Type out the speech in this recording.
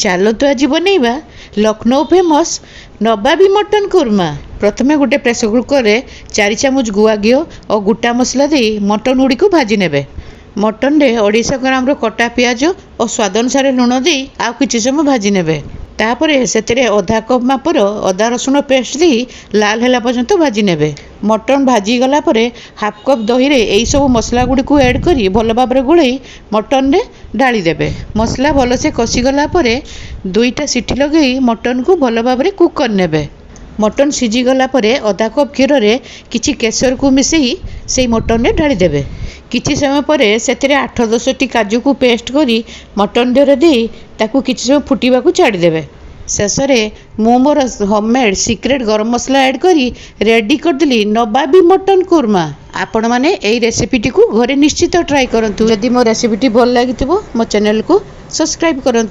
ଚାଲନ୍ତୁ ଆଜି ବନେଇବା ଲକ୍ଷ୍ନୌ ଫେମସ୍ ନବାବୀ ମଟନ କୁର୍ମା। ପ୍ରଥମେ ଗୋଟେ ପ୍ରେସର କୁକରରେ 4 ଚାମଚ ଗୁଆ ଘିଅ ଓ ଗୋଟା ମସଲା ଦେଇ ମଟନ ଗୁଡ଼ିକୁ ଭାଜି ନେବେ। ମଟନରେ 250 ଗ୍ରାମର କଟା ପିଆଜ ଓ ସ୍ୱାଦ ଅନୁସାରେ ଲୁଣ ଦେଇ ଆଉ କିଛି ସମୟ ଭାଜି ନେବେ। ତାପରେ ସେଥିରେ ଅଧା କପ୍ ମାପର ଅଦା ରସୁଣ ପେଷ୍ଟ ଦେଇ ଲାଲ ହେଲା ପର୍ଯ୍ୟନ୍ତ ଭାଜି ନେବେ। ମଟନ ଭାଜିଗଲା ପରେ ହାଫ୍ କପ୍ ଦହିରେ ଏହିସବୁ ମସଲା ଗୁଡ଼ିକୁ ଆଡ଼୍ କରି ଭଲ ଭାବରେ ଗୋଳେଇ ମଟନରେ ଢାଳି ଦେବେ। ମସଲା ଭଲସେ କଷିଗଲା ପରେ 2ଟା ସିଟି ଲଗାଇ ମଟନକୁ ଭଲ ଭାବରେ କୁକ୍ କରିନେବେ। ମଟନ ସିଝିଗଲା ପରେ ଅଧା କପ୍ କ୍ଷୀରରେ କିଛି କେଶରକୁ ମିଶାଇ ସେଇ ମଟନରେ ଢାଳି ଦେବେ। କିଛି ସମୟ ପରେ ସେଥିରେ 8-10ଟି କାଜୁକୁ ପେଷ୍ଟ କରି ମଟନ ଦେହରେ ଦେଇ ତାକୁ କିଛି ସମୟ ଫୁଟିବାକୁ ଛାଡ଼ିଦେବେ। ଶେଷରେ ମୁଁ ମୋର ହୋମମେଡ୍ ସିକ୍ରେଟ୍ ଗରମ ମସଲା ଆଡ଼୍ କରି ରେଡ଼ି କରିଦେଲି ନବାବୀ ମଟନ କୁର୍ମା। ଆପଣମାନେ ଏହି ରେସିପିଟିକୁ ଘରେ ନିଶ୍ଚିତ ଟ୍ରାଏ କରନ୍ତୁ। ଯଦି ମୋ ରେସିପିଟି ଭଲ ଲାଗିଥିବ ମୋ ଚ୍ୟାନେଲକୁ ସବସ୍କ୍ରାଇବ୍ କରନ୍ତୁ।